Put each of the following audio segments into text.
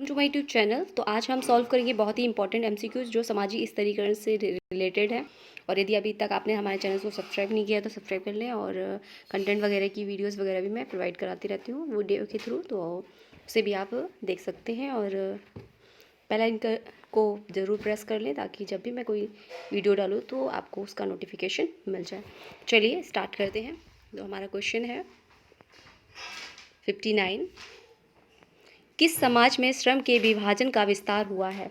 To my YouTube channel. तो आज हम सॉल्व करेंगे बहुत ही इंपॉर्टेंट एमसीक्यूज जो सामाजिक स्तरीकरण से रिलेटेड है। और यदि अभी तक आपने हमारे चैनल को सब्सक्राइब नहीं किया तो सब्सक्राइब कर लें। और कंटेंट वगैरह की वीडियोस वगैरह भी मैं प्रोवाइड कराती रहती हूँ वीडियो के थ्रू, तो उसे भी आप देख सकते हैं। और पहला लिंक को ज़रूर प्रेस कर लें ताकि जब भी मैं कोई वीडियो डालूँ तो आपको उसका नोटिफिकेशन मिल जाए। चलिए स्टार्ट करते हैं। तो हमारा क्वेश्चन है 59। किस समाज में श्रम के विभाजन का विस्तार हुआ है?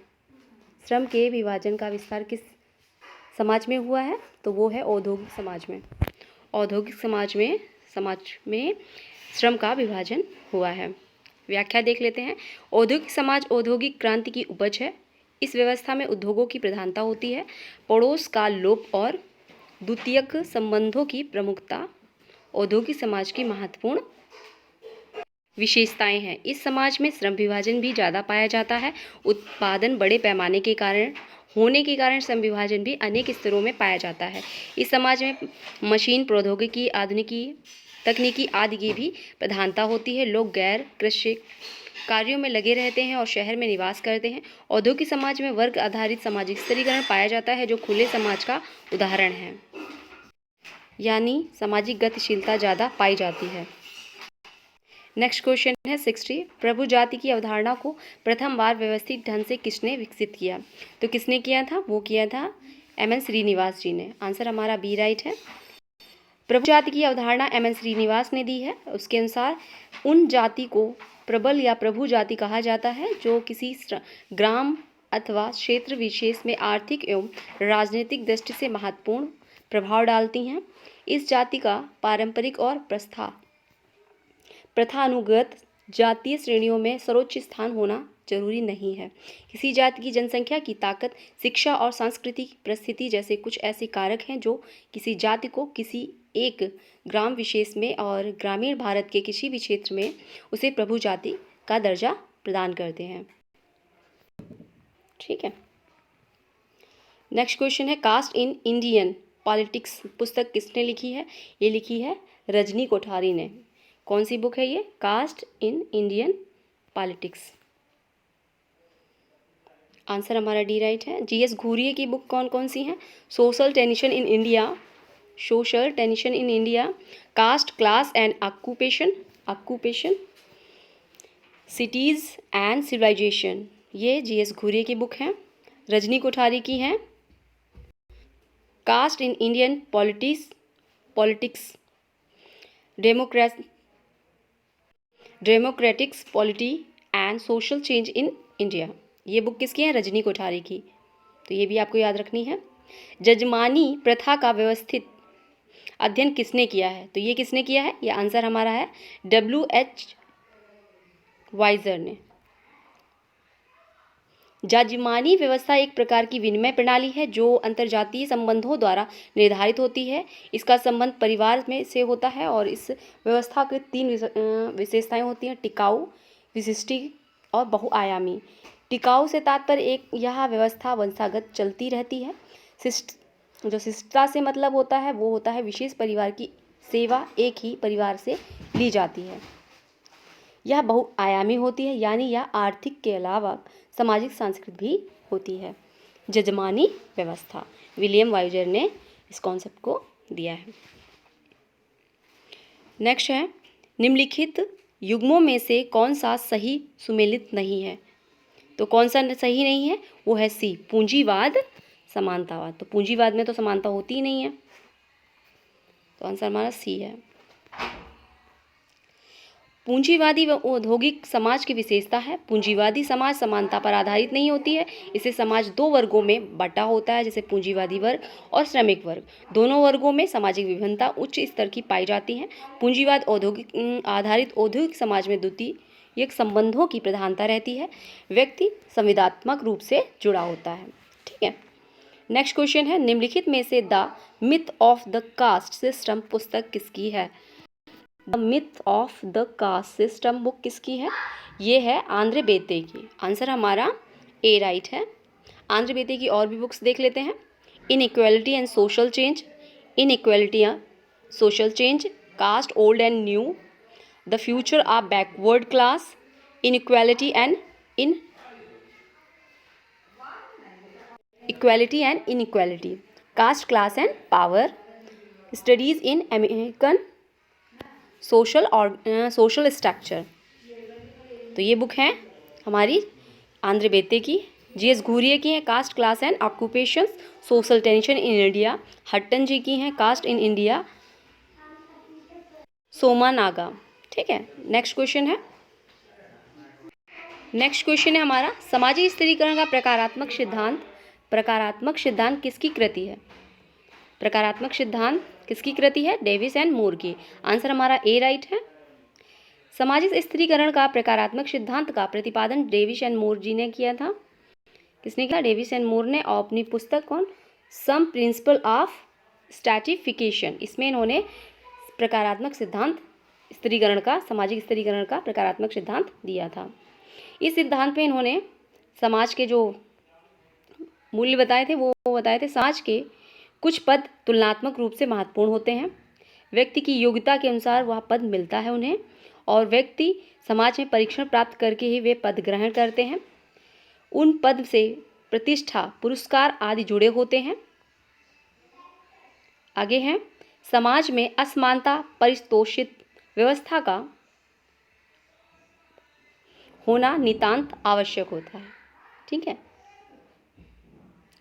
श्रम के विभाजन का विस्तार किस समाज में हुआ है? तो वो है औद्योगिक समाज में। औद्योगिक समाज में श्रम का विभाजन हुआ है। व्याख्या देख लेते हैं। औद्योगिक समाज औद्योगिक क्रांति की उपज है। इस व्यवस्था में उद्योगों की प्रधानता होती है। पड़ोस का लोप और द्वितीयक संबंधों की प्रमुखता औद्योगिक समाज की महत्वपूर्ण विशेषताएं हैं। इस समाज में श्रम विभाजन भी ज़्यादा पाया जाता है। उत्पादन बड़े पैमाने के कारण होने के कारण श्रम विभाजन भी अनेक स्तरों में पाया जाता है। इस समाज में मशीन प्रौद्योगिकी आधुनिकी तकनीकी आदि की भी प्रधानता होती है। लोग गैर कृषि कार्यों में लगे रहते हैं और शहर में निवास करते हैं। औद्योगिक समाज में वर्ग आधारित सामाजिक स्तरीकरण पाया जाता है जो खुले समाज का उदाहरण है, यानी सामाजिक गतिशीलता ज़्यादा पाई जाती है। नेक्स्ट क्वेश्चन है 60। प्रभु जाति की अवधारणा को प्रथम बार व्यवस्थित ढंग से किसने विकसित किया? तो किसने किया था? वो किया था एम.एन. श्रीनिवास जी ने। आंसर हमारा बी राइट है। प्रभु जाति की अवधारणा एम.एन. श्रीनिवास ने दी है। उसके अनुसार उन जाति को प्रबल या प्रभु जाति कहा जाता है जो किसी ग्राम अथवा क्षेत्र विशेष में आर्थिक एवं राजनीतिक दृष्टि से महत्वपूर्ण प्रभाव डालती हैं। इस जाति का पारंपरिक और प्रथानुगत जातीय श्रेणियों में सर्वोच्च स्थान होना जरूरी नहीं है। किसी जाति की जनसंख्या की ताकत, शिक्षा और सांस्कृतिक परिस्थिति जैसे कुछ ऐसे कारक हैं जो किसी जाति को किसी एक ग्राम विशेष में और ग्रामीण भारत के किसी भी क्षेत्र में उसे प्रभु जाति का दर्जा प्रदान करते हैं। ठीक है। नेक्स्ट क्वेश्चन है कास्ट इन इंडियन पॉलिटिक्स पुस्तक किसने लिखी है? ये लिखी है रजनी कोठारी ने। कौन सी बुक है ये? Caste in Indian politics. Answer हमारा डी राइट है। जीएस घूरिये की बुक कौन कौन सी हैं? Social tension in India, caste class and occupation, cities and civilisation, ये जीएस घूरिये की बुक है। रजनी कोठारी की हैं caste in Indian politics, democratics polity and social change in India. ये बुक किसकी है? रजनी कोठारी की। तो ये भी आपको याद रखनी है। जजमानी प्रथा का व्यवस्थित अध्ययन किसने किया है? तो ये किसने किया है? ये आंसर हमारा है W.H. वाइजर ने। जजमानी व्यवस्था एक प्रकार की विनिमय प्रणाली है जो अंतर्जातीय संबंधों द्वारा निर्धारित होती है। इसका संबंध परिवार में से होता है और इस व्यवस्था के 3 विशेषताएं होती हैं: टिकाऊ, विशिष्ट और बहुआयामी। टिकाऊ से तात्पर्य यह व्यवस्था वंशागत चलती रहती है। शिष्टता से मतलब होता है वो होता है विशेष परिवार की सेवा एक ही परिवार से ली जाती है। यह बहुआयामी होती है, यानी यह आर्थिक के अलावा सामाजिक सांस्कृतिक भी होती है। जजमानी व्यवस्था विलियम वाइजर ने इस कॉन्सेप्ट को दिया है। नेक्स्ट है निम्नलिखित युग्मों में से कौन सा सही सुमेलित नहीं है? तो कौन सा सही नहीं है? वो है सी, पूंजीवाद समानतावाद। तो पूंजीवाद में तो समानता होती ही नहीं है, तो आंसर हमारा सी है। पूंजीवादी व औद्योगिक समाज की विशेषता है। पूंजीवादी समाज समानता पर आधारित नहीं होती है। इसे समाज 2 वर्गों में बटा होता है, जैसे पूंजीवादी वर्ग और श्रमिक वर्ग। दोनों वर्गों में सामाजिक विभिन्नता उच्च स्तर की पाई जाती है। पूंजीवाद आधारित औद्योगिक समाज में द्वितीयक संबंधों की प्रधानता रहती है। व्यक्ति संविदात्मक रूप से जुड़ा होता है। ठीक है। नेक्स्ट क्वेश्चन है निम्नलिखित में से the myth of the caste system पुस्तक किसकी है? The myth of the caste system book किसकी है? ये है आंद्रे बेते की। आंसर हमारा ए राइट है। आंद्रे बेते की और भी बुक्स देख लेते हैं। Inequality and social change, caste old and new, the future of backward class, inequality and in equality and inequality, caste, class and power, studies in American social structure. तो ये book है हमारी आंध्र बेते की। जीएस घूरिये की है caste, class and occupations, social tension in India. Hutton ji की हैं caste in India, Soma Naga. ठीक है, नेक्स्ट क्वेश्चन है हमारा, सामाजिक स्त्रीकरण का प्रकारात्मक सिद्धांत किसकी कृति है? प्रकारात्मक सिद्धांत किसकी कृति है? डेविस एंड मूर की। आंसर हमारा ए राइट है। सामाजिक स्त्रीकरण का प्रकारात्मक सिद्धांत का प्रतिपादन डेविस एंड मूर जी ने किया था। किसने किया? डेविस एंड मूर ने। और अपनी पुस्तक कौन? सम प्रिंसिपल ऑफ स्ट्रैटिफिकेशन, इसमें इन्होंने प्रकारात्मक सिद्धांत स्त्रीकरण का, सामाजिक स्त्रीकरण का प्रकारात्मक सिद्धांत दिया था। इस सिद्धांत में इन्होंने समाज के जो मूल्य बताए थे वो बताए थे। समाज के कुछ पद तुलनात्मक रूप से महत्वपूर्ण होते हैं, व्यक्ति की योग्यता के अनुसार वह पद मिलता है उन्हें, और व्यक्ति समाज में परीक्षण प्राप्त करके ही वे पद ग्रहण करते हैं। उन पद से प्रतिष्ठा, पुरस्कार आदि जुड़े होते हैं। आगे हैं, समाज में असमानता परितोषित व्यवस्था का होना नितांत आवश्यक होता है। ठीक है,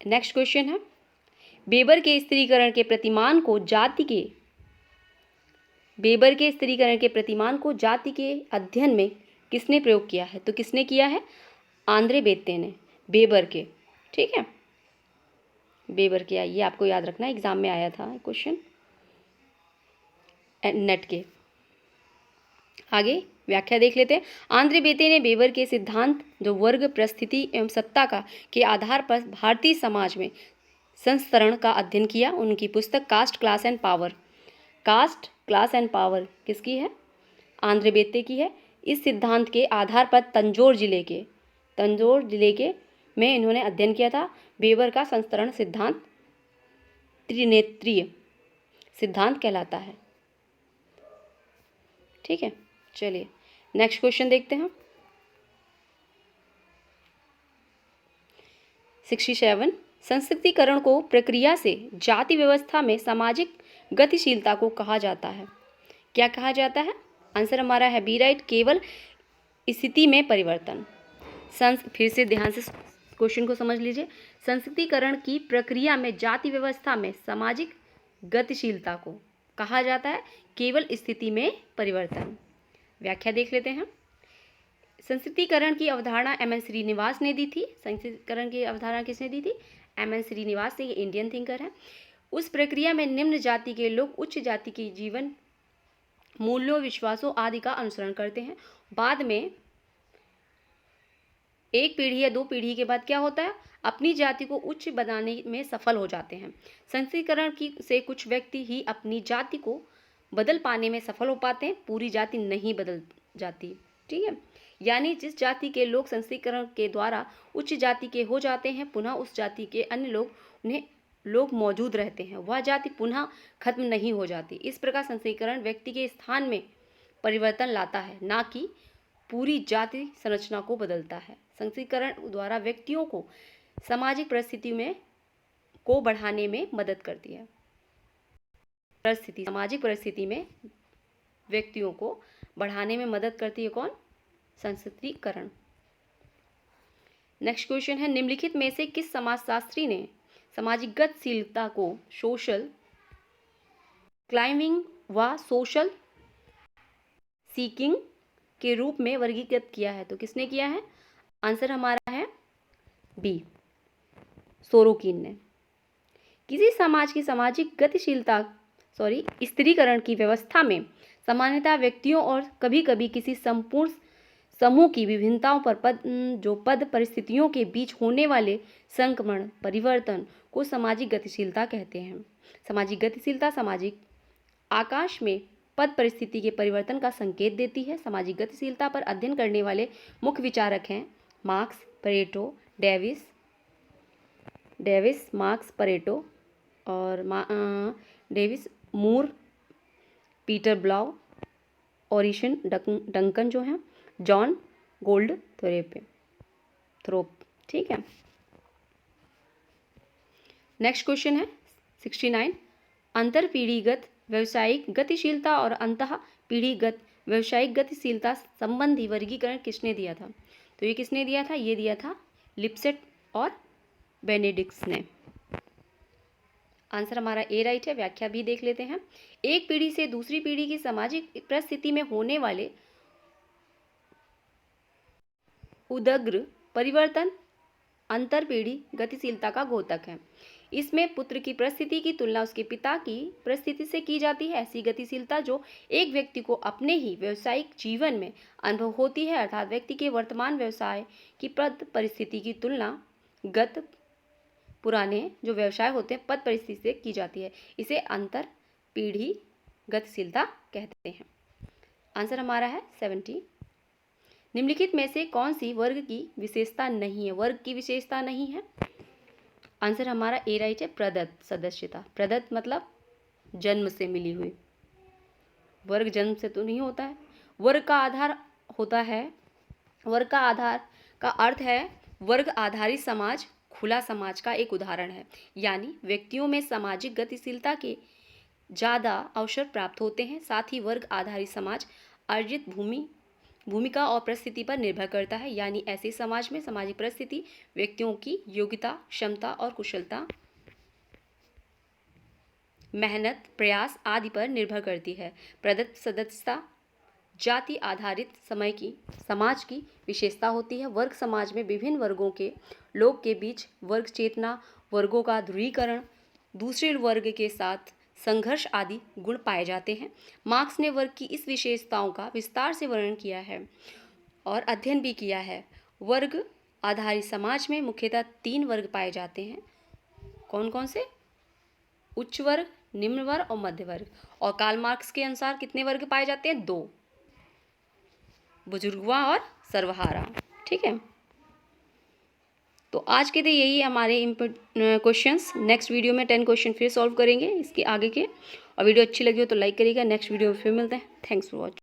नेक्स्ट क्वेश्चन है, बेबर के स्त्रीकरण के प्रतिमान को जाति के अध्ययन में किसने प्रयोग किया है? तो किसने किया है? आंद्रे बेत्ते ने, बेबर के। ठीक है, बेबर के, ये आपको याद रखना, एग्जाम में आया था क्वेश्चन नेट के। आगे व्याख्या देख लेते हैं। आंद्रे बेत्ते ने बेबर के सिद्धांत जो वर्ग, परिस्थिति एवं सत्ता का के आधार पर भारतीय समाज में संस्तरण का अध्ययन किया। उनकी पुस्तक caste, class and power, caste, class and power किसकी है? आंद्रे बेत्ते की है। इस सिद्धांत के आधार पर तंजौर जिले के में इन्होंने अध्ययन किया था। बेबर का संस्तरण सिद्धांत त्रिनेत्रीय सिद्धांत कहलाता है। ठीक है, चलिए नेक्स्ट क्वेश्चन देखते हैं। 67, संस्कृतिकरण को प्रक्रिया से जाति व्यवस्था में सामाजिक गतिशीलता को कहा जाता है। क्या कहा जाता है? आंसर हमारा है बी राइट, केवल स्थिति में परिवर्तन। फिर से ध्यान से क्वेश्चन को समझ लीजिए। संस्कृतिकरण की प्रक्रिया में जाति व्यवस्था में सामाजिक गतिशीलता को कहा जाता है केवल स्थिति में परिवर्तन। व्याख्या देख लेते हैं। संस्कृतिकरण की अवधारणा एम.एन. श्रीनिवास ने दी थी। संस्कृतिकरण की अवधारणा किसने दी थी? एम.एन. श्रीनिवास, ये इंडियन थिंकर है। उस प्रक्रिया में निम्न जाति के लोग उच्च जाति के जीवन मूल्यों, विश्वासों आदि का अनुसरण करते हैं। बाद में एक पीढ़ी या दो पीढ़ी के बाद क्या होता है? अपनी जाति को उच्च बनाने में सफल हो जाते हैं। संस्कृतिकरण की से कुछ व्यक्ति ही अपनी जाति को बदल पाने में सफल हो पाते हैं, पूरी जाति नहीं बदल जाती। ठीक है, यानी जिस जाति के लोग संस्कृतिकरण के द्वारा उच्च जाति के हो जाते हैं, पुनः उस जाति के अन्य लोग मौजूद रहते हैं, वह जाति पुनः खत्म नहीं हो जाती। इस प्रकार संस्कृतिकरण व्यक्ति के स्थान में परिवर्तन लाता है, ना कि पूरी जाति संरचना को बदलता है। संस्कृतिकरण द्वारा व्यक्तियों को सामाजिक परिस्थिति में को बढ़ाने में मदद करती है। सामाजिक परिस्थिति में व्यक्तियों को बढ़ाने में मदद करती है कौन? संस्कृतिकरण। नेक्स्ट क्वेश्चन है, निम्नलिखित में से किस समाजशास्त्री ने सामाजिक गतिशीलता को सोशल क्लाइंबिंग व सोशल सीकिंग के रूप में वर्गीकृत किया है? तो किसने किया है? आंसर हमारा है बी, सोरोकिन ने। किसी समाज की सामाजिक गतिशीलता स्त्रीकरण की व्यवस्था में सामान्यतः व्यक्तियों और कभी कभी किसी संपूर्ण समूह की विभिन्नताओं पर पद परिस्थितियों के बीच होने वाले संक्रमण, परिवर्तन को सामाजिक गतिशीलता कहते हैं। सामाजिक गतिशीलता सामाजिक आकाश में पद परिस्थिति के परिवर्तन का संकेत देती है। सामाजिक गतिशीलता पर अध्ययन करने वाले मुख्य विचारक हैं marks, Pareto, Davis, marks, Pareto और डेविस, मूर, पीटर ब्लाउ, ओरिशन डंकन जो हैं, जॉन गोल्ड थोरेपे। नॉर्थरोप। ठीक है, नेक्स्ट क्वेश्चन है 69, अंतर पीढ़ीगत व्यवसायिक गतिशीलता और अंतः पीढ़ीगत व्यवसायिक गतिशीलता संबंधी वर्गीकरण किसने दिया था? तो ये किसने दिया था? ये दिया था लिप्सेट और बेनेडिक्ट्स ने। आंसर हमारा ए राइट है। व्याख्या भी देख लेते हैं। एक पीढ़ी से दूसरी पीढ़ी की सामाजिक परिस्थिति में होने वाले उदग्र परिवर्तन अंतर पीढ़ी गतिशीलता का द्योतक है। इसमें पुत्र की परिस्थिति की तुलना उसके पिता की परिस्थिति से की जाती है। ऐसी गतिशीलता जो एक व्यक्ति को अपने ही व्यवसायिक जीवन में अनुभव होती है, अर्थात व्यक्ति के वर्तमान व्यवसाय की पद परिस्थिति की तुलना गत पुराने जो व्यवसाय होते हैं पद परिस्थिति से की जाती है। इसे अंतर पीढ़ी गतिशीलता कहते हैं। आंसर हमारा है 70। निम्नलिखित में से कौन सी वर्ग की विशेषता नहीं है? वर्ग की विशेषता नहीं है। आंसर हमारा ए राइट है। प्रदत्त सदस्यता। प्रदत्त मतलब जन्म से मिली हुई, वर्ग जन्म से तो नहीं होता है। वर्ग का आधार होता है, वर्ग का आधार का अर्थ है वर्ग आधारित समाज खुला समाज का एक उदाहरण है। यानी व्यक्तियों में सामाजिक गतिशीलता के ज़्यादा अवसर प्राप्त होते हैं। साथ ही वर्ग आधारित समाज अर्जित भूमिका और परिस्थिति पर निर्भर करता है। यानी ऐसे समाज में सामाजिक परिस्थिति व्यक्तियों की योग्यता, क्षमता और कुशलता, मेहनत, प्रयास आदि पर निर्भर करती है। प्रदत्त सदस्यता जाति आधारित समाज की विशेषता होती है। वर्ग समाज में विभिन्न वर्गों के लोग के बीच वर्ग चेतना, वर्गों का ध्रुवीकरण, दूसरे वर्ग के साथ संघर्ष आदि गुण पाए जाते हैं। मार्क्स ने वर्ग की इस विशेषताओं का विस्तार से वर्णन किया है और अध्ययन भी किया है। वर्ग आधारित समाज में मुख्यतः 3 वर्ग पाए जाते हैं। कौन कौन से? उच्च वर्ग, निम्न वर्ग और मध्य वर्ग। और कार्ल मार्क्स के अनुसार कितने वर्ग पाए जाते हैं? 2, बुजुर्गवा और सर्वहारा। ठीक है, तो आज के लिए यही हमारे क्वेश्चंस। नेक्स्ट वीडियो में 10 क्वेश्चन फिर सॉल्व करेंगे इसके आगे के। और वीडियो अच्छी लगी हो तो लाइक करिएगा। नेक्स्ट वीडियो में फिर मिलते हैं। Thanks for watching.